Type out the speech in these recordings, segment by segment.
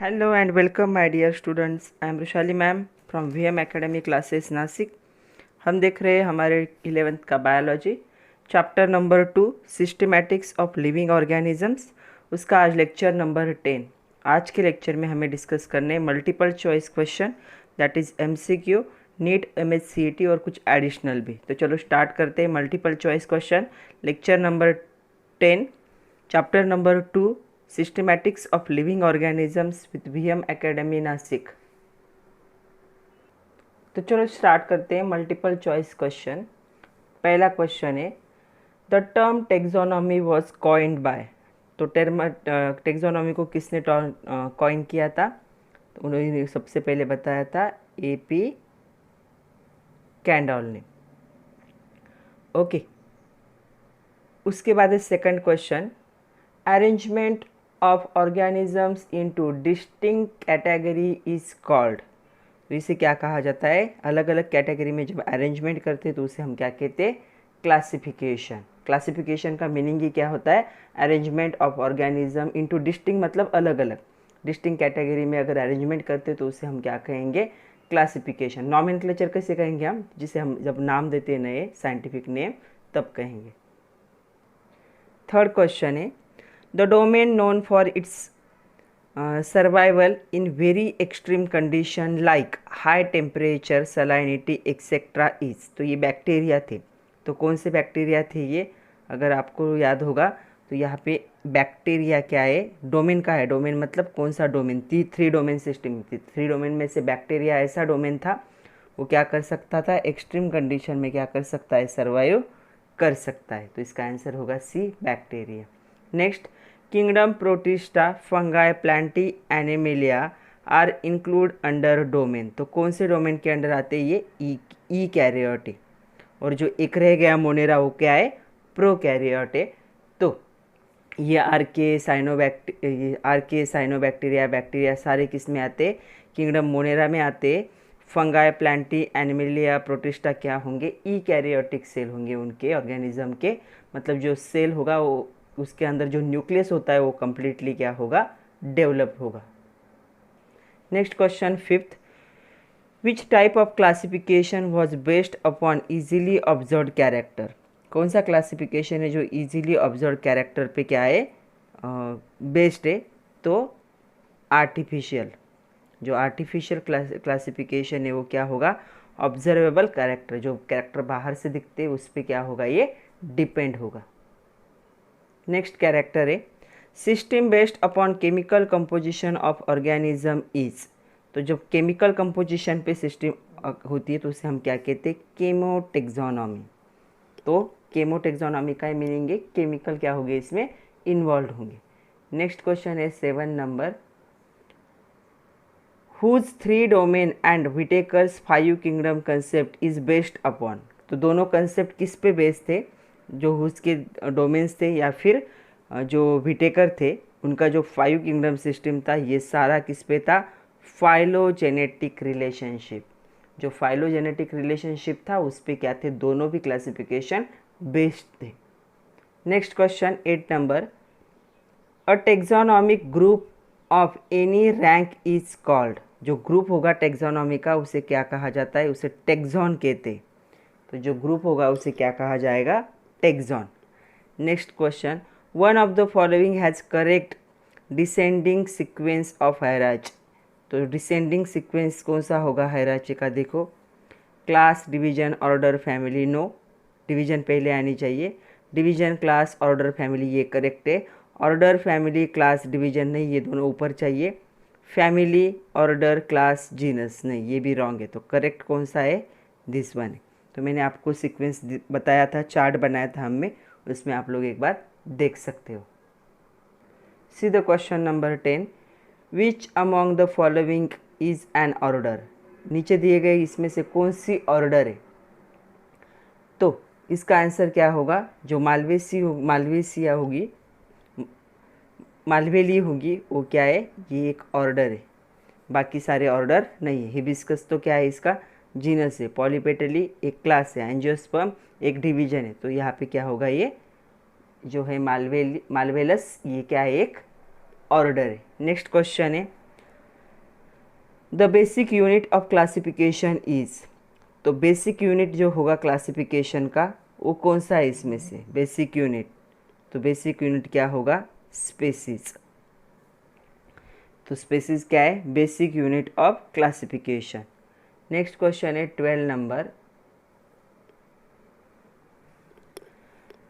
Hello and welcome my dear students. I am Rushali ma'am from VM Academy classes Nashik. हम देख रहे हैं हमारे 11th का biology chapter number 2 systematics of living organisms. उसका आज लेक्चर नंबर 10. आज के लेक्चर में हमें डिस्कस करने multiple choice question that is MCQ, NEET, MHCET और कुछ एडिशनल भी. तो चलो स्टार्ट करते हैं. Multiple choice question lecture number 10 chapter number 2 systematics of living organisms with VM academy Nashik. तो चलो स्टार्ट करते हैं मल्टीपल चॉइस क्वेश्चन. पहला क्वेश्चन है the term taxonomy was coined by. तो टर्म टेक्सोनॉमी को किसने कॉइन किया था? तो उन्होंने सबसे पहले बताया था AP कैंडॉल ने. ओके, उसके बाद है second question arrangement of organisms into distinct category is called. तो इसे क्या कहा जाता है? अलग अलग कैटेगरी में जब अरेंजमेंट करते तो उसे हम क्या कहते हैं? क्लासिफिकेशन. क्लासिफिकेशन का मीनिंग ही क्या होता है? Arrangement of organism into distinct मतलब अलग अलग. डिस्टिंक्ट कैटेगरी में अगर अरेंजमेंट करते तो उसे हम क्या कहेंगे? क्लासिफिकेशन. नॉमेनक्लेचर कैसे कहेंगे हम? जिसे हम जब नाम देते हैं नए साइंटिफिक नेम तब कहेंगे. थर्ड क्वेश्चन है the domain known for its survival in very extreme condition like high temperature salinity etcetera is. तो ये बैक्टीरिया थे. तो कौन से बैक्टीरिया थे ये? अगर आपको याद होगा तो यहाँ पे बैक्टीरिया क्या है? डोमेन का है. डोमेन मतलब कौन सा डोमेन? 3 डोमेन सिस्टम थी. 3 डोमेन में से बैक्टीरिया ऐसा डोमेन था वो क्या कर सकता था? एक्सट्रीम कंडीशन में क्या कर सकता है? सर्वाइव कर सकता है. तो इसका आंसर होगा C, bacteria. Next kingdom protista fungi plantae animalia are include under domain. तो कौन से डोमेन के अंडर आते हैं ये? ई कैरियोटे. और जो एक रह गया मोनेरा वो क्या है? प्रोकैरियोटे. तो ये आर्के साइनोबैक्टीरिया बैक्टीरिया सारे किस में आते? किंगडम मोनेरा में आते. फंगाई प्लांटी एनिमेलिया प्रोटिस्टा क्या होंगे? ई कैरियोटिक सेल होंगे उनके ऑर्गेनिज्म के. मतलब जो सेल होगा वो उसके अंदर जो न्यूक्लियस होता है वो कम्प्लीटली क्या होगा? डेवलप होगा. Next question fifth which type of classification was based upon easily observe character. कौन सा क्लासिफिकेशन है जो इजीली ऑब्जर्व कैरेक्टर पे क्या है? बेस्ड है. तो आर्टिफिशियल. जो आर्टिफिशियल क्लासिफिकेशन है वो क्या होगा? Observable character. जो कैरेक्टर बाहर से दिखते हैं उस पर क्या होगा? ये डिपेंड होगा. नेक्स्ट कैरेक्टर है system based upon chemical composition of organism is. तो जब केमिकल कंपोजिशन पे सिस्टम होती है तो उसे हम क्या कहते हैं? केमोटेक्सोनॉमी. तो केमोटेक्सोनॉमी का मीनिंग है केमिकल क्या होंगे इसमें इन्वॉल्व होंगे. नेक्स्ट क्वेश्चन है 7 number Woese's 3 domain and Whittaker's 5 kingdom concept is based upon. तो दोनों कंसेप्ट किस पे बेस्ड थे? जो हुज के डोमेन्स थे या फिर जो विटेकर थे उनका जो 5 किंगडम सिस्टम था ये सारा किस पे था? Phylogenetic relationship. जो फाइलोजेनेटिक रिलेशनशिप था उस पे क्या थे? दोनों भी क्लासिफिकेशन बेस्ड थे. Next question 8 number a taxonomic group of any rank is called. जो ग्रुप होगा टेक्सोनॉमी का उसे क्या कहा जाता है? उसे टेक्सॉन कहते. तो जो ग्रुप होगा उसे क्या कहा जाएगा? Taxon. Next question one of the following has correct descending sequence of hierarchy. तो डिसेंडिंग सीक्वेंस कौन सा होगा हायरार्ची का? देखो class, division, order, family. No, division पहले आनी चाहिए. डिवीजन, क्लास, ऑर्डर, फैमिली ये करेक्ट है. ऑर्डर, फैमिली, क्लास, डिवीजन नहीं, ये दोनों ऊपर चाहिए. फैमिली, ऑर्डर, क्लास, जीनस नहीं, ये भी रॉन्ग है. तो करेक्ट कौन सा है? दिस वन है. तो मैंने आपको सीक्वेंस बताया था, चार्ट बनाया था हमने, उसमें आप लोग एक बार देख सकते हो. See the question number 10 which among the following is an order. नीचे दिए गए इसमें से कौन सी ऑर्डर है? तो इसका आंसर क्या होगा? जो मालवेसिया होगी, मालवेली होगी वो क्या है? ये एक ऑर्डर है. बाकी सारे ऑर्डर नहीं है. हिबिस्कस तो क्या है? इसका जीनस है. पॉलीपेटली एक क्लास है. एंजियोस्पर्म एक डिवीजन है. तो यहाँ पे क्या होगा? ये जो है मालवेलस ये क्या है? एक ऑर्डर है. नेक्स्ट क्वेश्चन है the basic unit of classification is, तो बेसिक यूनिट जो होगा क्लासिफिकेशन का वो कौन सा है इसमें से बेसिक यूनिट, तो बेसिक यूनिट क्या होगा स्पेसीज। तो स्पेसीज क्या है basic unit of classification. Next question है 12 number,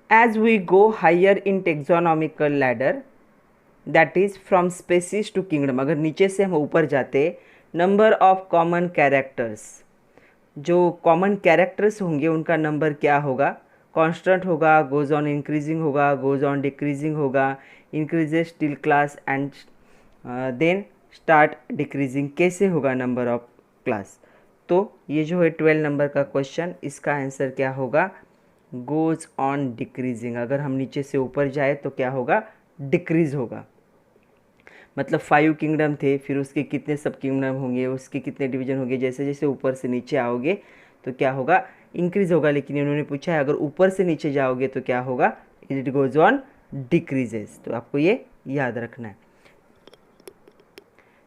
as we go higher in taxonomical ladder that is from species to kingdom, अगर नीचे से हम ऊपर जाते नंबर ऑफ कॉमन कैरेक्टर्स, जो कॉमन कैरेक्टर्स होंगे उनका नंबर क्या होगा कांस्टेंट होगा, गोज ऑन इंक्रीजिंग होगा, गोज ऑन डिक्रीजिंग होगा, increases till class and then start decreasing, कैसे होगा नंबर ऑफ क्लास। तो ये जो है 12 नंबर का क्वेश्चन, इसका आंसर क्या होगा गोज ऑन डिक्रीजिंग। अगर हम नीचे से ऊपर जाए तो क्या होगा डिक्रीज होगा, मतलब 5 किंगडम थे, फिर उसके कितने सब किंगडम होंगे, उसके कितने डिवीजन होंगे, जैसे जैसे ऊपर से नीचे आओगे तो क्या होगा इंक्रीज होगा। लेकिन इन्होंने पूछा है अगर ऊपर से नीचे जाओगे तो क्या होगा इट गोज ऑन डिक्रीजेस, तो आपको ये याद रखना है।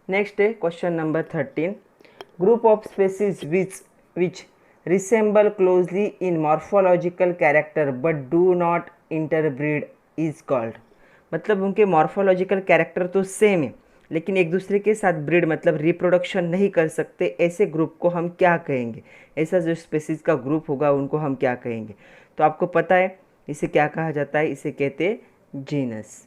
नेक्स्ट है question number 13, group of species which resemble closely in morphological character but do not interbreed is called, मतलब उनके मॉर्फोलॉजिकल कैरेक्टर तो सेम है लेकिन एक दूसरे के साथ ब्रीड मतलब रिप्रोडक्शन नहीं कर सकते, ऐसे ग्रुप को हम क्या कहेंगे, ऐसा जो स्पेसीज का ग्रुप होगा उनको हम क्या कहेंगे। तो आपको पता है इसे क्या कहा जाता है, इसे कहते हैं जीनस।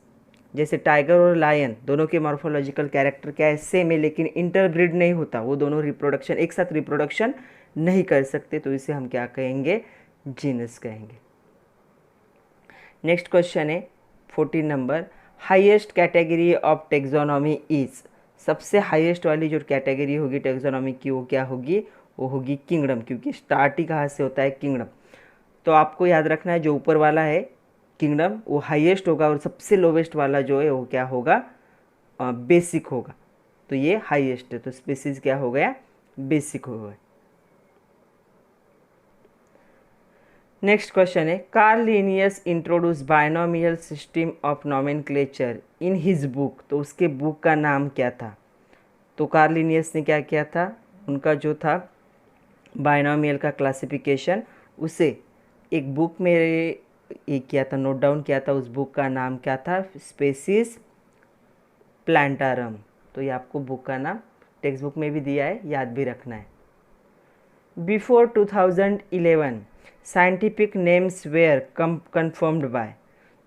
जैसे टाइगर और लायन दोनों के मॉर्फोलॉजिकल कैरेक्टर क्या है सेम है लेकिन इंटरब्रीड नहीं होता, वो दोनों रिप्रोडक्शन एक साथ रिप्रोडक्शन नहीं कर सकते, तो इसे हम क्या कहेंगे जीनस कहेंगे। नेक्स्ट क्वेश्चन है 14 number, highest category of taxonomy is, सबसे हाईएस्ट वाली जो कैटेगरी होगी टेक्सोनॉमी की वो क्या होगी, वो होगी किंगडम, क्योंकि स्टार्ट ही कहाँ से होता है किंगडम। तो आपको याद रखना है जो ऊपर वाला है किंगडम वो हाईएस्ट होगा और सबसे लोवेस्ट वाला जो है वो क्या होगा बेसिक होगा, तो ये हाईएस्ट है, तो स्पीसीज क्या हो गया बेसिक हो गया। नेक्स्ट क्वेश्चन है, Karl Linnaeus introduce binomial system of nomenclature in his book, तो उसके बुक का नाम क्या था। तो कार्ल लिनियस ने क्या किया था, उनका जो था बायनोमियल का क्लासिफिकेशन उसे एक बुक में ये किया था, नोट डाउन किया था, उस बुक का नाम क्या था स्पेसीज प्लांटारम। तो ये आपको बुक का नाम टेक्स्ट बुक में भी दिया है, याद भी रखना है। Before 2011 scientific names were confirmed by,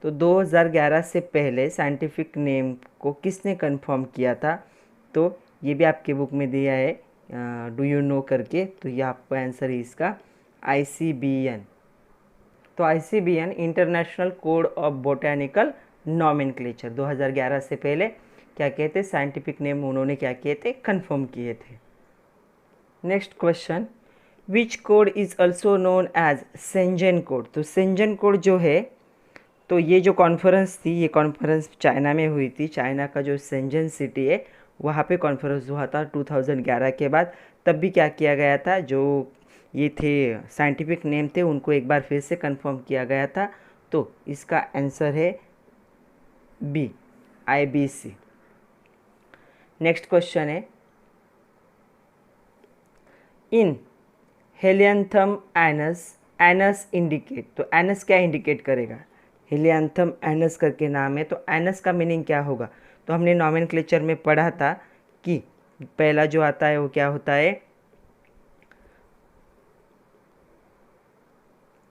तो 2011 से पहले साइंटिफिक नेम को किसने कंफर्म किया था, तो ये भी आपके बुक में दिया है डू यू नो करके, तो ये आपका आंसर है इसका ICBN। तो ICBN international code of botanical nomenclature 2011 से पहले क्या कहते साइंटिफिक नेम उन्होंने क्या किए थे कंफर्म किए थे। Next question, which code is also known as Shenzhen code, तो शेंजन कोड जो है, तो ये जो कॉन्फ्रेंस थी ये कॉन्फ्रेंस चाइना में हुई थी, चाइना का जो शेंजन सिटी है वहाँ पे कॉन्फ्रेंस हुआ था 2011 के बाद। तब भी क्या किया गया था, जो ये थे साइंटिफिक नेम थे उनको एक बार फिर से कंफर्म किया गया था, तो इसका आंसर है B IBC। नेक्स्ट क्वेश्चन है, इन हेलियंथम एनस इंडिकेट, तो एनस क्या इंडिकेट करेगा, हेलियंथम एनस करके नाम है, तो एनस का मीनिंग क्या होगा। तो हमने नॉमेनक्लेचर में पढ़ा था कि पहला जो आता है वो क्या होता है,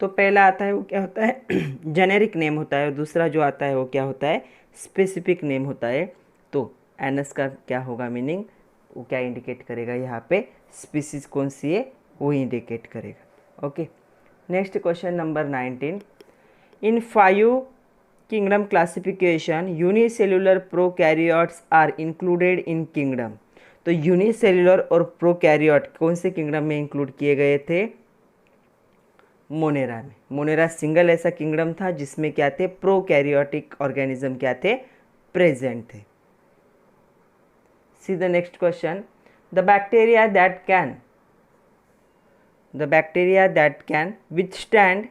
तो पहला आता है वो क्या होता है जेनेरिक नेम होता है और दूसरा जो आता है वो क्या होता है स्पेसिफिक नेम होता है। तो एनस का क्या होगा मीनिंग, वो क्या इंडिकेट करेगा यहाँ पे स्पीसीज कौन सी है वो इंडिकेट करेगा। Okay, next question number 19, in 5 kingdom classification unicellular prokaryotes are included in kingdom, तो यूनिसेल्युलर और प्रोकैरियोट कौन से किंगडम में इंक्लूड किए गए थे मोनेरा में। मोनेरा सिंगल ऐसा किंगडम था जिसमें क्या थे प्रोकैरियोटिक ऑर्गेनिज्म क्या थे प्रेजेंट थे। See the next question, the bacteria that can withstand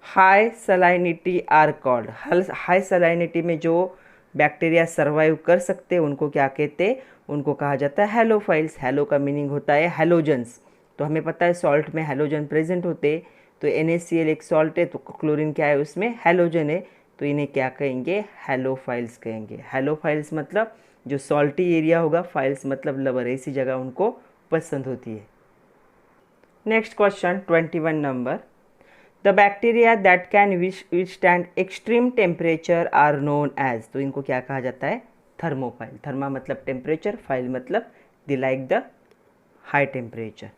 high salinity are called, high salinity में जो बैक्टीरिया सर्वाइव कर सकते, उनको क्या कहते, उनको कहा जाता है हेलोफाइल्स। हेलो का मीनिंग होता है हेलोजन्स। तो हमें पता है सॉल्ट में हेलोजन प्रेजेंट होते, तो NaCl एक सॉल्ट है, तो क्लोरीन क्या है उसमें, हेलोजन है, तो इन्हें क्या कहेंगे, हेलोफाइल्स कहेंगे। हेलोफाइल्स मतलब जो सॉल्टी एरिया होगा, फाइल्स मतलब लवर, ऐसी जगह उनको पसंद होती है। Next question 21 number, the bacteria that can withstand extreme temperature are known as, तो इनको क्या कहा जाता है, थर्मोफाइल। थर्मा मतलब टेम्परेचर, फाइल मतलब they like the high temperature.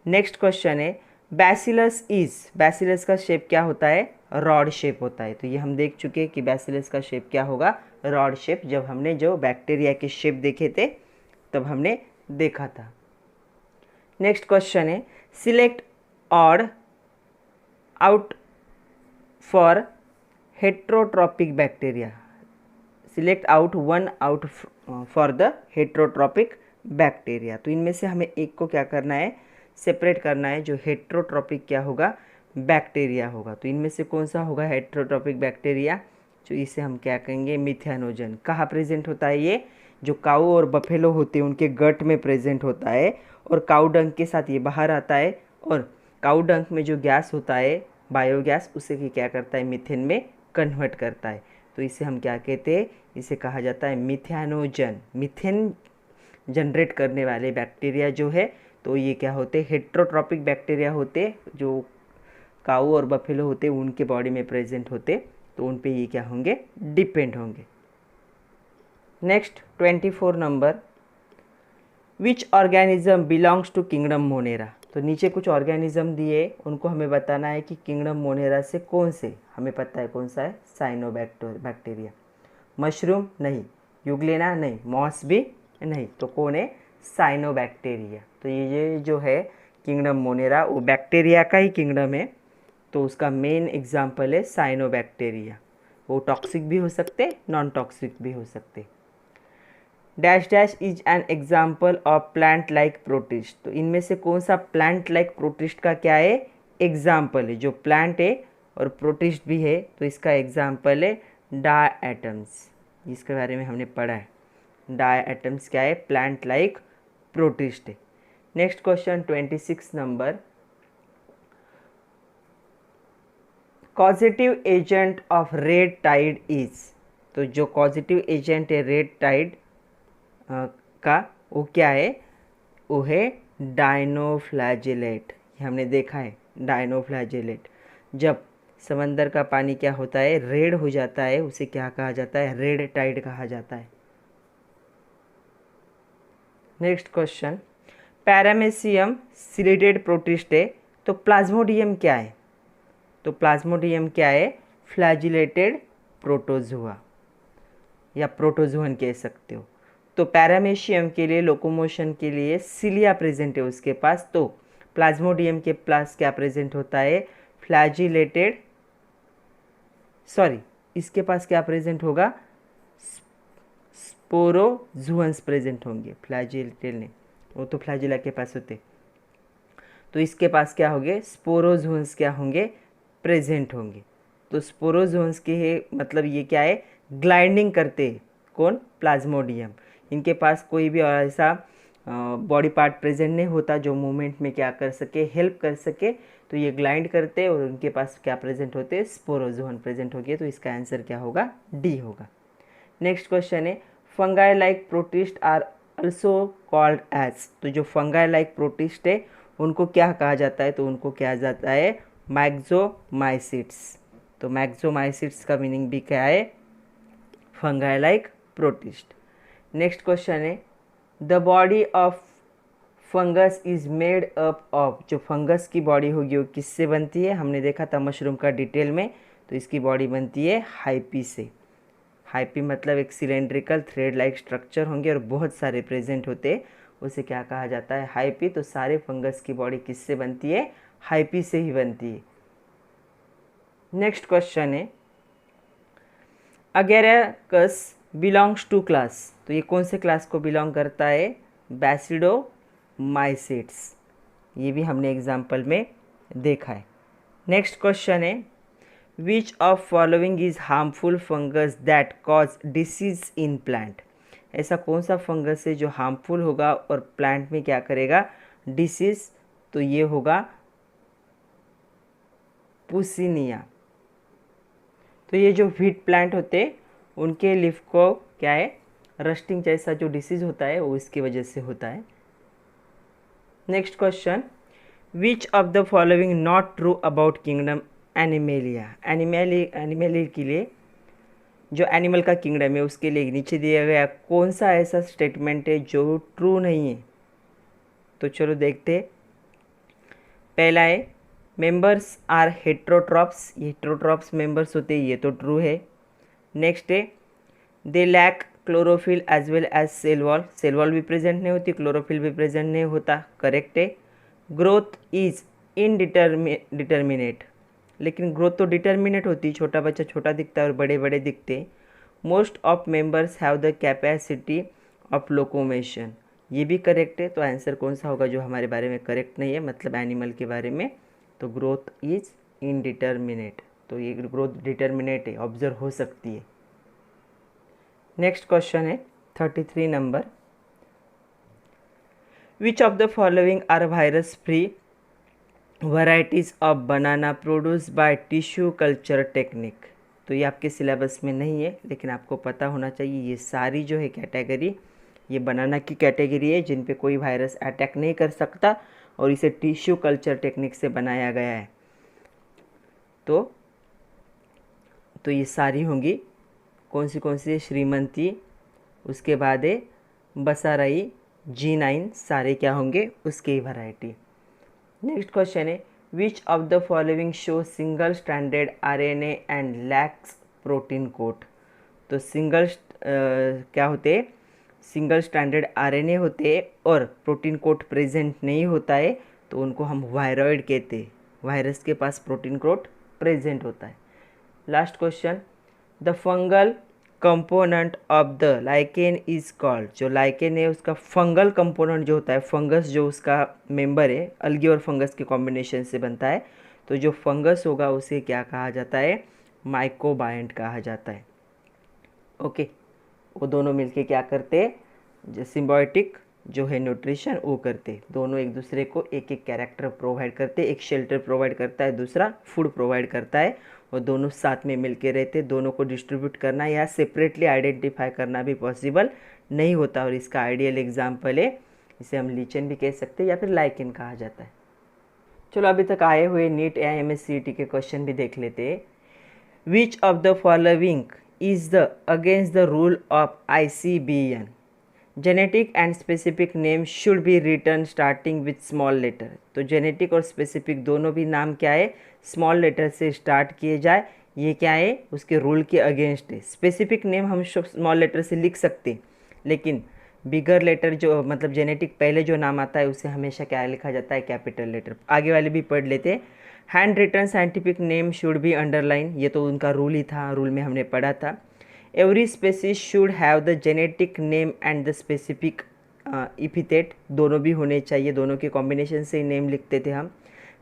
Next question है, बैसिलस इज, बैसिलस का शेप क्या होता है, रॉड शेप होता है। तो ये हम देख चुके कि बैसिलस का शेप क्या होगा, रॉड शेप। जब हमने जो बैक्टीरिया के शेप देखे थे तब हमने देखा था। नेक्स्ट क्वेश्चन है, select odd out for heterotrophic bacteria, select out one out for the heterotrophic bacteria. तो इनमें से हमें एक को क्या करना है, सेपरेट करना है, जो हेट्रोट्रॉपिक क्या होगा, बैक्टीरिया होगा। तो इनमें से कौन सा होगा हेट्रोट्रॉपिक बैक्टीरिया, जो इसे हम क्या कहेंगे, मिथेनोजन। कहाँ प्रेजेंट होता है ये, जो काऊ और बफेलो होते हैं उनके गट में प्रेजेंट होता है, और काऊ डंक के साथ ये बाहर आता है, और काऊ डंक में जो गैस होता है बायोगैस, उसे क्या करता है, मीथेन में कन्वर्ट करता है। तो इसे हम क्या कहते हैं, इसे कहा जाता है मिथेनोजन। मीथेन जनरेट करने वाले बैक्टीरिया जो है, तो ये क्या होते हैं, हेट्रोट्रॉपिक बैक्टीरिया होते, जो काऊ और बफेलो होते उनके बॉडी में प्रेजेंट होते, तो उन पे ये क्या होंगे, डिपेंड होंगे। Next 24 number, which organism belongs to kingdom monera. तो नीचे कुछ ऑर्गेनिज्म दिए, उनको हमें बताना है कि किंगडम मोनेरा से कौन से, हमें पता है कौन सा है, साइनोबैक्टीरिया। मशरूम नहीं, यूग्लेना नहीं, मॉस भी नहीं, तो कौन है, साइनोबैक्टीरिया। तो ये जो है किंगडम मोनेरा, वो बैक्टीरिया का ही किंगडम है, तो उसका मेन एग्जाम्पल है साइनोबैक्टीरिया। वो टॉक्सिक भी हो सकते, नॉन टॉक्सिक भी हो सकते। Dash dash is an example of plant like protist. तो इनमें से कौन सा प्लांट लाइक प्रोटिस्ट का क्या है, एग्जाम्पल है, जो प्लांट है और प्रोटिस्ट भी है, तो इसका एग्जाम्पल है डायटम्स। इसके बारे में हमने पढ़ा है, डायटम्स क्या है, प्लांट लाइक प्रोटिस्ट है। Next question 26 number, causative agent of red tide is. तो जो कॉजेटिव एजेंट है रेड टाइड का, वो क्या है, वो है डाइनोफ्लैजेलेट। ये हमने देखा है डाइनोफ्लैजेलेट। जब समंदर का पानी क्या होता है, रेड हो जाता है, उसे क्या कहा जाता है, रेड टाइड कहा जाता है। नेक्स्ट क्वेश्चन, पैरामेसियम सिलिडेड प्रोटिस्ट है, तो प्लाज्मोडियम क्या है, तो प्लाज्मोडियम क्या है, फ्लैजिलेटेड प्रोटोजुआ या प्रोटोजुअन कह सकते हो। तो पैरामेशियम के लिए लोकोमोशन के लिए सिलिया प्रेजेंट है उसके पास, तो प्लाज्मोडियम के पास क्या प्रेजेंट होता है, फ्लैजिलेटेड, सॉरी इसके पास क्या प्रेजेंट होगा, स्पोरोजुअन्स प्रेजेंट होंगे, फ्लैजिलेटेड ने, वो तो फ्लैजिला के पास होते, तो इसके पास क्या होंगे, स्पोरोजुअन्स क्या होंगे, प्रेजेंट होंगे। तो स्पोरोजुअन्स के मतलब ये क्या है, ग्लाइडिंग करते, कौन, प्लाज्मोडियम। इनके पास कोई भी और ऐसा बॉडी पार्ट प्रेजेंट नहीं होता जो मूवमेंट में क्या कर सके, हेल्प कर सके, तो ये ग्लाइड करते और उनके पास क्या प्रेजेंट होते, स्पोरोजुअन प्रेजेंट हो गए। तो इसका आंसर क्या होगा, डी होगा। नेक्स्ट क्वेश्चन है, fungi like protist are also called as. तो जो फंगाई लाइक प्रोटिस्ट है उनको क्या कहा जाता है, तो उनको क्या जाता है, मैक्सोमाइसिट्स। तो मैक्सोमाइसिट्स का मीनिंग भी क्या है, fungi like protist. Next question है, the body of fungus is made up of. जो फंगस की बॉडी होगी वो किससे बनती है, हमने देखा था मशरूम का डिटेल में, तो इसकी बॉडी बनती है हाइपी से। हाइपी मतलब एक सिलेंड्रिकल थ्रेड लाइक स्ट्रक्चर होंगे और बहुत सारे प्रेजेंट होते, उसे क्या कहा जाता है, हाइपी। तो सारे फंगस की बॉडी किससे बनती है, हाइपी से ही बनती है। नेक्स्ट क्वेश्चन है, अगेराकस बिलोंग्स टू क्लास। तो ये कौन से क्लास को बिलोंग करता है, बैसिडोमाइसिट्स। ये भी हमने एग्जाम्पल में देखा है। नेक्स्ट क्वेश्चन है, which of following is harmful fungus that cause disease in plant. ऐसा कौन सा फंगस है जो हार्मफुल होगा और प्लांट में क्या करेगा, डिसीज। तो ये होगा पुसिनिया। तो ये जो व्हीट प्लांट होते हैं उनके लीफ को क्या है, रस्टिंग जैसा जो डिसीज होता है वो इसकी वजह से होता है। Next question, which of the following not true about kingdom animalia. Animalia के लिए जो एनिमल का किंगडम है उसके लिए नीचे दिया गया कौन सा ऐसा स्टेटमेंट है जो ट्रू नहीं है। तो चलो देखते हैं। पहला है मेंबर्स आर हेट्रोट्रॉप्स, ये हेट्रोट्रॉप्स मेंबर्स होते हैं, ये तो ट्रू है। नेक्स्ट है they lack chlorophyll as well as cell wall, cell wall भी प्रेजेंट नहीं होती, क्लोरोफिल भी प्रेजेंट नहीं होता, करेक्ट है। ग्रोथ इज इनडिटर्मिनेट, लेकिन ग्रोथ तो डिटर्मिनेट होती है, छोटा बच्चा छोटा दिखता है और बड़े बड़े दिखते हैं। Most of members have the capacity of locomotion, ये भी करेक्ट है। तो आंसर कौन सा होगा जो हमारे बारे में करेक्ट नहीं है, मतलब एनिमल के बारे में। तो ग्रोथ इज इनडिटर्मिनेट, तो ये ग्रोथ डिटर्मिनेट है, ऑब्जर्व हो सकती है। नेक्स्ट क्वेश्चन है 33 number, which of the following are virus free varieties of banana produced by tissue culture technique. तो ये आपके सिलेबस में नहीं है लेकिन आपको पता होना चाहिए, ये सारी जो है कैटेगरी ये बनाना की कैटेगरी है जिन पे कोई वायरस अटैक नहीं कर सकता और इसे टिश्यू कल्चर टेक्निक से बनाया गया है। तो ये सारी होंगी कौन सी, श्रीमंती, उसके बाद है बसाराई, G9, सारे क्या होंगे उसके ही वैरायटी। नेक्स्ट क्वेश्चन है which of the following show single stranded RNA and lacks protein coat. तो क्या होते हैं, सिंगल स्ट्रैंडेड RNA होते हैं और प्रोटीन कोट प्रेजेंट नहीं होता है तो उनको हम वायरॉइड कहते हैं, वायरस के पास प्रोटीन कोट प्रेजेंट होता है। Last question, the fungal component of the lichen is called. जो लाइकेन है उसका फंगल कंपोनेंट जो होता है, फंगस जो उसका मेंबर है, अलगी और फंगस के कॉम्बिनेशन से बनता है, तो जो फंगस होगा उसे क्या कहा जाता है, माइकोबायंट कहा जाता है। ओके, वो दोनों मिलके क्या करते हैं, जो सिम्बायोटिक जो है न्यूट्रिशन वो करते, दोनों एक दूसरे को एक एक कैरेक्टर प्रोवाइड करते, एक शेल्टर प्रोवाइड करता है, दूसरा फूड प्रोवाइड करता है, और दोनों साथ में मिलके रहते, दोनों को डिस्ट्रीब्यूट करना या सेपरेटली आइडेंटिफाई करना भी पॉसिबल नहीं होता। और इसका आइडियल एग्जाम्पल है, इसे हम लीचन भी कह सकते हैं या फिर लाइकेन कहा जाता है। चलो अभी तक आए हुए नीट या MSCT के क्वेश्चन भी देख लेते हैं। Which of the following is the against the rule of ICBN, generic and specific name should be written starting with small letter. तो जेनेटिक और स्पेसिफिक दोनों भी नाम क्या है, स्मॉल लेटर से स्टार्ट किए जाए, ये क्या है उसके रूल के अगेंस्ट है। स्पेसिफिक नेम हम स्मॉल लेटर से लिख सकते, लेकिन बिगर लेटर जो मतलब जेनेटिक पहले जो नाम आता है उसे हमेशा क्या लिखा जाता है, कैपिटल लेटर। आगे वाले भी पढ़ लेते हैं। Hand return scientific name should B underline, ये तो उनका रूल ही था, रूल में हमने पढ़ा था। Every species should have the genetic name and the specific epithet, दोनों भी होने चाहिए, दोनों के कॉम्बिनेशन से ही नेम लिखते थे हम।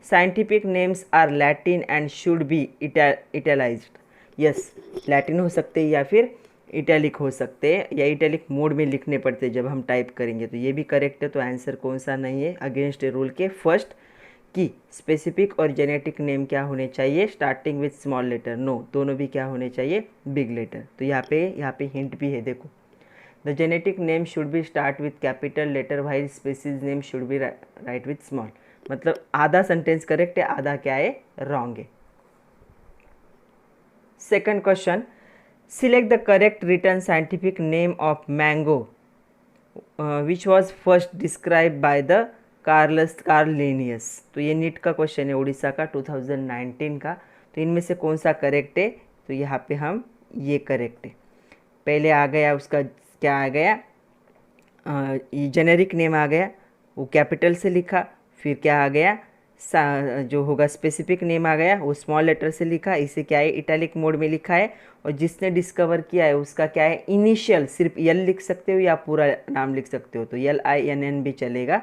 Scientific names are Latin and should be italicised, yes Latin हो सकते हैं या फिर इटैलिक हो सकते हैं, या इटैलिक मोड में लिखने पड़ते हैं जब हम टाइप करेंगे, तो ये भी करेक्ट है। तो आंसर कौन सा नहीं है अगेंस्ट रूल के फर्स्ट, कि स्पेसिफिक और जेनेटिक नेम क्या होने चाहिए, starting with small letter, no दोनों भी क्या होने चाहिए, बिग लेटर। तो यहाँ पे हिंट भी है, देखो the genetic name should be start with capital letter while species name should be write with small, मतलब आधा सेंटेंस करेक्ट है, आधा क्या है रॉन्ग है। Second question, select the correct return scientific name of mango which was first describe by the Karl Linnaeus. तो ये NEET का क्वेश्चन है उड़ीसा का 2019 का। तो इनमें से कौन सा करेक्ट है, तो यहाँ पे हम ये करेक्ट है। पहले आ गया उसका क्या आ गया, ये जेनेरिक नेम आ गया, वो कैपिटल से लिखा, फिर क्या आ गया जो होगा स्पेसिफिक नेम आ गया, वो स्मॉल लेटर से लिखा, इसे क्या है इटैलिक मोड में लिखा है, और जिसने डिस्कवर किया है उसका क्या है इनिशियल, सिर्फ यल लिख सकते हो या पूरा नाम लिख सकते हो, तो LINN भी चलेगा,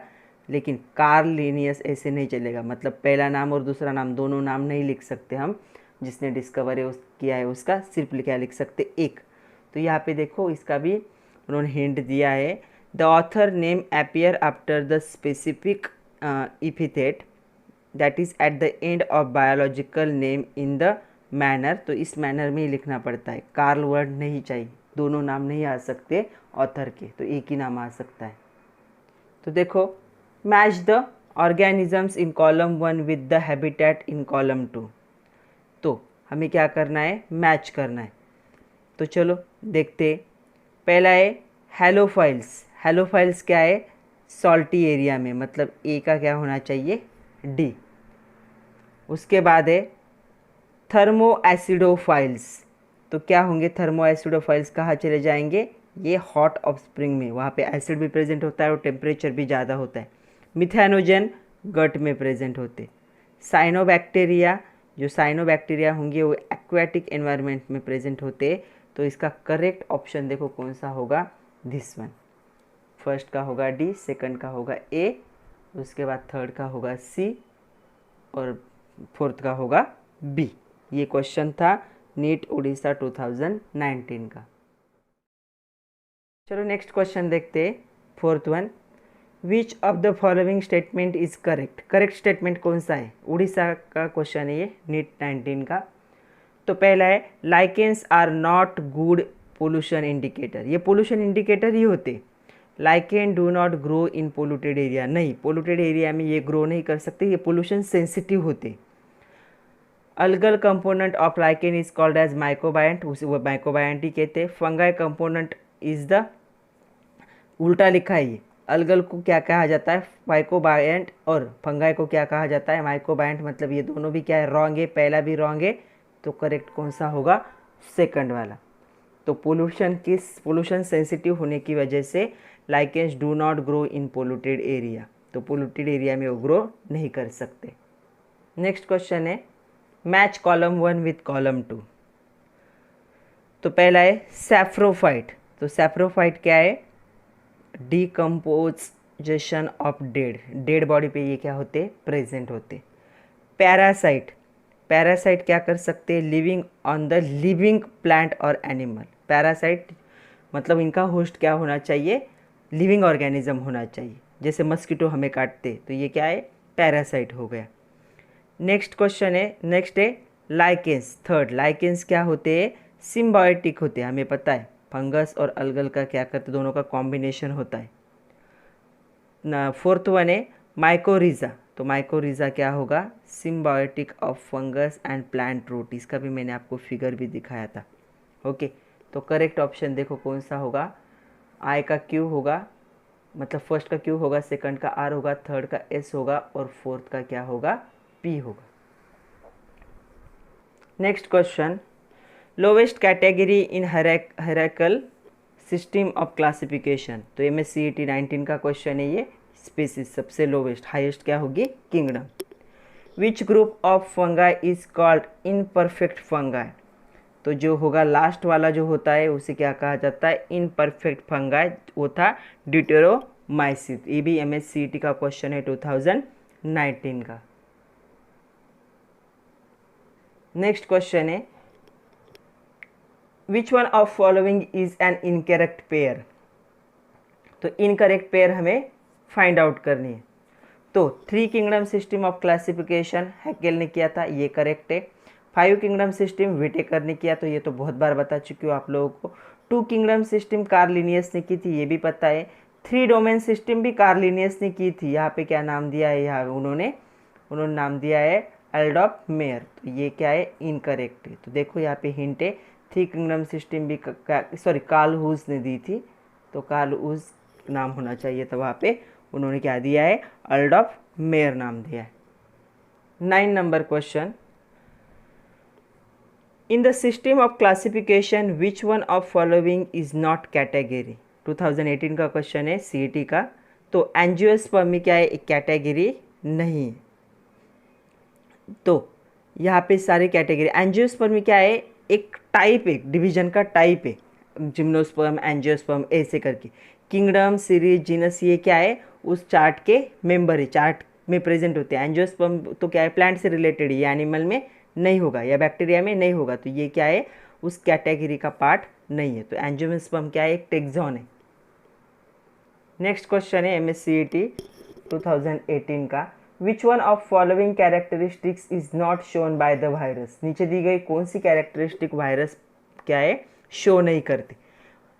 लेकिन कार्ल लिनियस ऐसे नहीं चलेगा, मतलब पहला नाम और दूसरा नाम दोनों नाम नहीं लिख सकते हम, जिसने डिस्कवर किया है उसका, सिर्फ क्या लिख सकते, एक। तो यहाँ पे देखो इसका भी उन्होंने हिंट दिया है, the author name appear after the specific epithet that is at the end of biological name in the manner. तो इस मैनर में ही लिखना पड़ता है, कार्ल वर्ड नहीं चाहिए, दोनों नाम नहीं आ सकते ऑथर के, तो एक ही नाम आ सकता है। तो देखो, match the organisms in column 1 with the habitat in column 2। तो हमें क्या करना है, मैच करना है। तो चलो देखते, पहला है हेलोफाइल्स। हेलोफाइल्स क्या है, सॉल्टी एरिया में, मतलब ए का क्या होना चाहिए, डी। उसके बाद है थर्मो एसिडोफाइल्स। तो क्या होंगे थर्मो एसिडोफाइल्स, कहाँ चले जाएंगे, ये हॉट ऑफस्प्रिंग में, वहाँ पे एसिड भी प्रेजेंट होता है और टेम्परेचर भी ज़्यादा होता है। मिथेनोजन गट में प्रेजेंट होते। साइनोबैक्टीरिया, जो साइनोबैक्टीरिया होंगे वो एक्वेटिक एनवायरनमेंट में प्रेजेंट होते। तो इसका करेक्ट ऑप्शन देखो कौन सा होगा, दिस वन। फर्स्ट का होगा डी, सेकंड का होगा ए, उसके बाद थर्ड का होगा सी और फोर्थ का होगा बी। ये क्वेश्चन था नीट उड़ीसा 2019 का। चलो नेक्स्ट क्वेश्चन देखते, fourth one, which of the following statement is correct. Correct statement कौन सा है, उड़ीसा का क्वेश्चन है ये, नीट 19 का। तो पहला है lichens are not good pollution indicator. ये पोल्यूशन इंडिकेटर ही होते, lichen do not grow in polluted area, नहीं, पोल्यूटेड एरिया में ये ग्रो नहीं कर सकते, ये पोल्यूशन सेंसिटिव होते। Algal component of lichen is called as mycobiont, उसे वो माइक्रोबायंट ही कहते हैं। फंगाई कंपोनेंट इज द, उल्टा लिखा है ये, अलगल को क्या कहा जाता है, माइक्रोबायंट, और फंगाई को क्या कहा जाता है, माइक्रोबायंट। मतलब ये दोनों भी क्या है, रॉन्ग है, पहला भी रॉन्ग है। तो करेक्ट कौन सा होगा, सेकंड वाला। तो पोल्यूशन सेंसिटिव होने की वजह से lichens do not grow in polluted area, तो पोल्यूटेड एरिया में वो ग्रो नहीं कर सकते। नेक्स्ट क्वेश्चन है मैच कॉलम 1 विथ कॉलम 2। तो पहला है सैप्रोफाइट। तो सैप्रोफाइट क्या है, डिकम्पोजिशन ऑफ डेड बॉडी पे ये क्या होते, प्रेजेंट होते। पैरासाइट, पैरासाइट क्या कर सकते हैं, living on the living plant और एनिमल। पैरासाइट मतलब इनका होस्ट क्या होना चाहिए, लिविंग ऑर्गेनिज्म होना चाहिए, जैसे मस्कीटो हमें काटते, तो ये क्या है, पैरासाइट हो गया। नेक्स्ट क्वेश्चन है, नेक्स्ट है लाइकेंस। थर्ड, लाइकेंस क्या होते हैं, सिम्बायोटिक होते हैं, हमें पता है फंगस और अलगल का क्या करते, दोनों का कॉम्बिनेशन होता है ना। फोर्थ वन है माइकोरिजा। तो माइकोरिजा क्या होगा, symbiotic of fungus and plant root, इसका भी मैंने आपको फिगर भी दिखाया था। ओके, तो करेक्ट ऑप्शन देखो कौन सा होगा, आई का क्यू होगा, मतलब फर्स्ट का क्यू होगा, सेकंड का आर होगा, थर्ड का एस होगा और फोर्थ का क्या होगा, पी होगा। Next question, lowest category in hierarchical system of classification. तो MSCET 19 का क्वेश्चन है ये, स्पीसीज सबसे लोवेस्ट, हाईएस्ट क्या होगी, kingdom. Which group of fungi is called imperfect fungi. तो जो होगा लास्ट वाला जो होता है उसे क्या कहा जाता है, इनपरफेक्ट फंगाई, वो था ड्यूटेरोमाइसिस। ये भी MSCET का क्वेश्चन है 2019 का। नेक्स्ट क्वेश्चन है which one of following is an incorrect pair. तो इनकरेक्ट पेयर हमें फाइंड आउट करनी है। तो 3 kingdom system of classification Hückel ने किया था, ये करेक्ट है। 5 किंगडम सिस्टम व्हिटेकर ने किया, तो ये तो बहुत बार बता चुकी हूँ आप लोगों को। 2 किंगडम सिस्टम कार्ल लिनियस ने की थी, ये भी पता है। 3 डोमेन सिस्टम भी कार्ल लिनियस ने की थी। यहाँ पे क्या नाम दिया है, यहाँ उन्होंने नाम दिया है एडोल्फ मेयर, तो ये क्या है, इनकरेक्ट है। तो देखो यहाँ पे हिंट है, 3 किंगडम सिस्टम भी कार्ल हुज ने दी थी, तो कार्ल हुज नाम होना चाहिए था, वहाँ पे उन्होंने क्या दिया है, एडोल्फ मेयर नाम दिया है। 9 number question, in the system of classification which one of following is not category. 2018 का क्वेश्चन है CET का। तो एंजियोस्पर्मी क्या है, एक कैटेगरी नहीं है। तो यहाँ पे सारी कैटेगरी, एंजियोस्पर्मी क्या है, एक टाइप, एक डिवीजन का टाइप है, जिम्नोस्पर्म, एंजियोस्पर्म ऐसे करके। किंगडम, सीरीज, जीनस, ये क्या है, उस चार्ट के मेंबर है, चार्ट में प्रेजेंट होते हैं। एंजियोस्पर्म तो क्या है, प्लांट से रिलेटेड है, ये एनिमल में नहीं होगा या बैक्टीरिया में नहीं होगा, तो ये क्या है, उस कैटेगरी का पार्ट नहीं है। तो एंजियोस्पर्म क्या है, एक टेक्सॉन है। नेक्स्ट क्वेश्चन है MSCET 2018 का, which one of following characteristics is not shown by the virus. नीचे दी गई कौन सी कैरेक्टरिस्टिक वायरस क्या है, शो नहीं करती।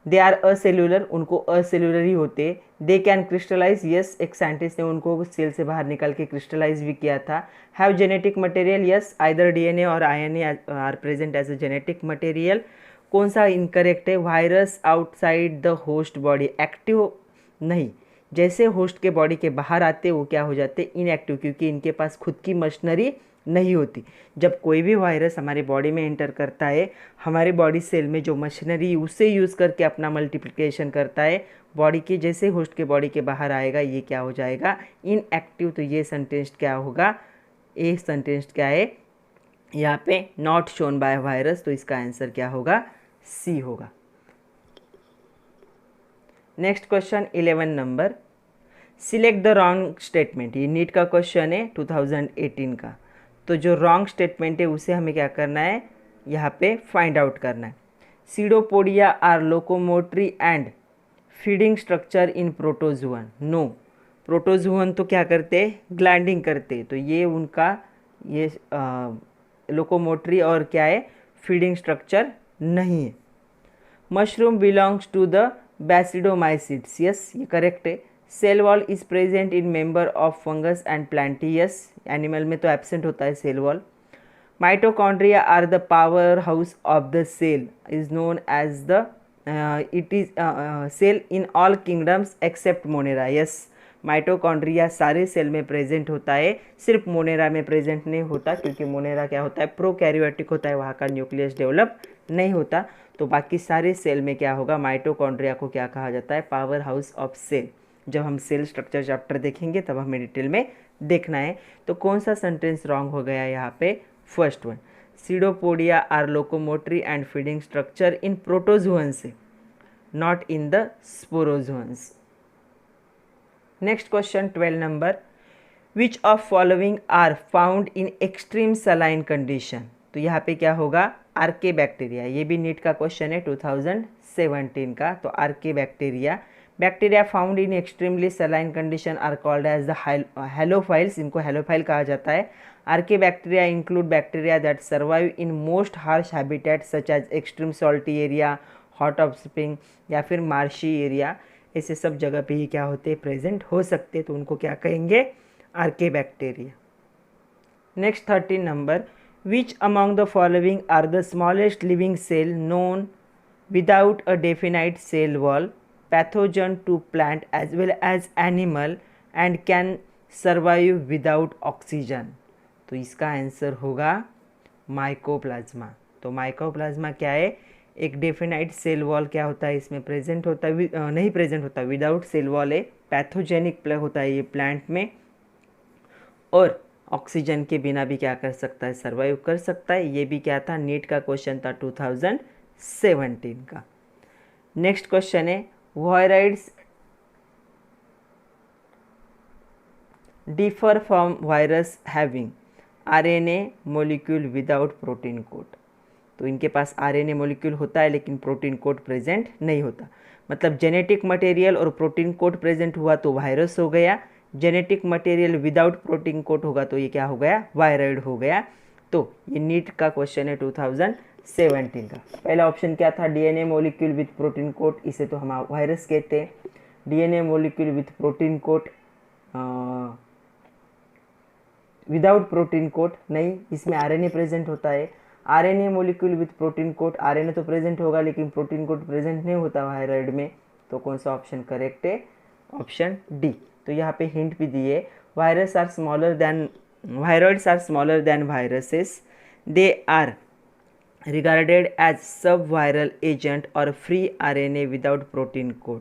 दे आर असेल्यूलर, उनको असेल्यूलर ही होते। दे कैन क्रिस्टलाइज, यस, एक साइंटिस्ट ने उनको सेल से बाहर निकाल के क्रिस्टलाइज भी किया था। Have genetic material, yes, either DNA और RNA are present as a genetic material. कौन सा इनकरेक्ट है, virus outside the host body, active नहीं, जैसे होस्ट के बॉडी के बाहर आते वो क्या हो जाते, इनएक्टिव, क्योंकि इनके पास खुद की मशीनरी नहीं होती। जब कोई भी वायरस हमारे बॉडी में एंटर करता है, हमारे बॉडी सेल में जो मशीनरी उससे यूज़ करके अपना मल्टीप्लिकेशन करता है, बॉडी के जैसे होस्ट के बॉडी के बाहर आएगा ये क्या हो जाएगा, इनएक्टिव। तो ये सेंटेंस क्या होगा, ये सेंटेंस क्या है यहाँ पे, नॉट शोन बाय वायरस। तो इसका आंसर क्या होगा, सी होगा। Next question 11 number, select the wrong statement. ये नीट का क्वेश्चन है 2018 का। तो जो रॉन्ग स्टेटमेंट है उसे हमें क्या करना है, यहाँ पे फाइंड आउट करना है। Pseudopodia are locomotory and feeding structure in protozoan. No, protozoan तो क्या करते, ग्लैंडिंग करते, तो ये उनका ये लोकोमोटरी और क्या है, फीडिंग स्ट्रक्चर नहीं है। Mushroom belongs to the basidiomycetes, yes, ये करेक्ट है। Cell wall is present in member of fungus and plantae, yes, animal में तो एब्सेंट होता है cell wall. Mitochondria are the power house of the cell, is known as the it is cell in all kingdoms except monera, yes, mitochondria सारे cell में present होता है, सिर्फ Monera में प्रेजेंट नहीं होता, क्योंकि मोनेरा क्या होता है, प्रोकैरियोटिक होता है, वहाँ का न्यूक्लियस डेवलप नहीं होता। तो बाकी सारे सेल में क्या होगा, माइटोकॉन्ड्रिया को क्या कहा जाता है, पावर हाउस ऑफ सेल। जब हम सेल स्ट्रक्चर चैप्टर देखेंगे तब हमें डिटेल में देखना है। तो कौन सा सेंटेंस रॉन्ग हो गया यहाँ पे, first one, pseudopodia are locomotory and feeding structure in protozoans, not in the sporozoans. Next question 12 number, which of following are found in extreme saline condition. तो यहाँ पे क्या होगा, आर्के बैक्टीरिया। ये भी नीट का क्वेश्चन है 2017 का। तो archaebacteria, bacteria found in extremely saline condition are called as the halophiles, इनको हेलोफाइल कहा जाता है। Archaebacteria include bacteria that survive in most harsh habitat such as extreme salty area, hot of spring या फिर marshy area. ऐसे सब जगह पे ही क्या होते, प्रेजेंट हो सकते, तो उनको क्या कहेंगे, archaebacteria. Next 13 number, which among the following are the smallest living cell known without a definite cell wall, pathogen to plant as well as animal and can survive without oxygen. तो इसका answer होगा mycoplasma. तो mycoplasma क्या है, एक definite cell wall क्या होता है, इसमें प्रेजेंट होता है, नहीं प्रेजेंट होता, विदाउट सेल वॉल है, पैथोजेनिक होता है ये प्लांट में, और ऑक्सीजन के बिना भी क्या कर सकता है, सर्वाइव कर सकता है। ये भी क्या था, नीट का क्वेश्चन था 2017 का। नेक्स्ट क्वेश्चन है, viroids differ from virus having RNA molecule without protein code. तो इनके पास RNA मोलिक्यूल होता है लेकिन प्रोटीन कोड प्रेजेंट नहीं होता। मतलब जेनेटिक मटेरियल और प्रोटीन कोड प्रेजेंट हुआ तो वायरस हो गया, genetic material without protein code होगा तो ये क्या हो गया, वायराइड हो गया। तो ये नीट का क्वेश्चन है 2017 का। पहला ऑप्शन क्या था, DNA molecule with protein code, इसे तो हम वायरस कहते हैं। DNA molecule with protein code, without protein code नहीं, इसमें RNA प्रेजेंट होता है। RNA molecule with protein code, RNA तो प्रेजेंट होगा लेकिन प्रोटीन कोड प्रेजेंट नहीं होता वायराइड में। तो कौन सा ऑप्शन करेक्ट है, ऑप्शन डी। तो यहाँ पे हिंट भी दिए, virus are smaller than viroids are smaller than viruses, they are regarded as sub viral agent और free RNA without protein code.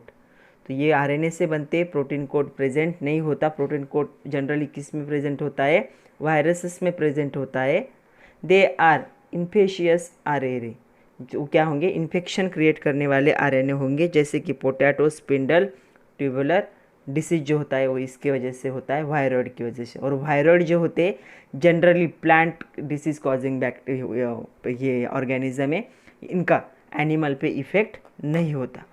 तो ये RNA से बनते, प्रोटीन कोड प्रेजेंट नहीं होता। प्रोटीन कोड जनरली किस में प्रेजेंट होता है, वायरसेस में प्रेजेंट होता है। दे आर इन्फेशियस RNA, जो क्या होंगे, इन्फेक्शन क्रिएट करने वाले RNA होंगे, जैसे कि पोटैटो, स्पिंडल, ट्यूबुलर डिसीज जो होता है वो इसके वजह से होता है, वायरॉइड की वजह से। और वायरॉइड जो होते हैं generally plant disease causing bacteria ये ऑर्गेनिज्म है, इनका एनिमल पे इफ़ेक्ट नहीं होता।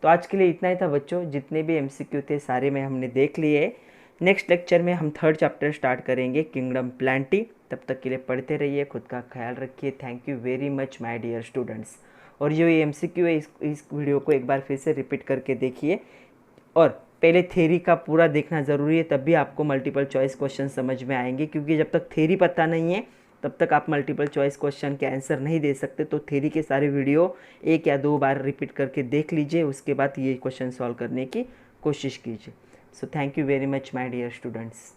तो आज के लिए इतना ही था बच्चों, जितने भी एमसीक्यू थे सारे में हमने देख लिए। नेक्स्ट लेक्चर में हम 3rd चैप्टर स्टार्ट करेंगे, किंगडम प्लांटी। तब तक के लिए पढ़ते रहिए, खुद का ख्याल रखिए। Thank you very much my dear students. और जो ये एमसीक्यू है इस वीडियो को एक बार फिर से रिपीट करके देखिए, और पहले थ्योरी का पूरा देखना ज़रूरी है, तब भी आपको मल्टीपल चॉइस क्वेश्चन समझ में आएंगे। क्योंकि जब तक थ्योरी पता नहीं है तब तक आप मल्टीपल चॉइस क्वेश्चन के आंसर नहीं दे सकते। तो थ्योरी के सारे वीडियो 1 या 2 बार रिपीट करके देख लीजिए, उसके बाद ये क्वेश्चन सॉल्व करने की कोशिश कीजिए। So thank you very much my dear students.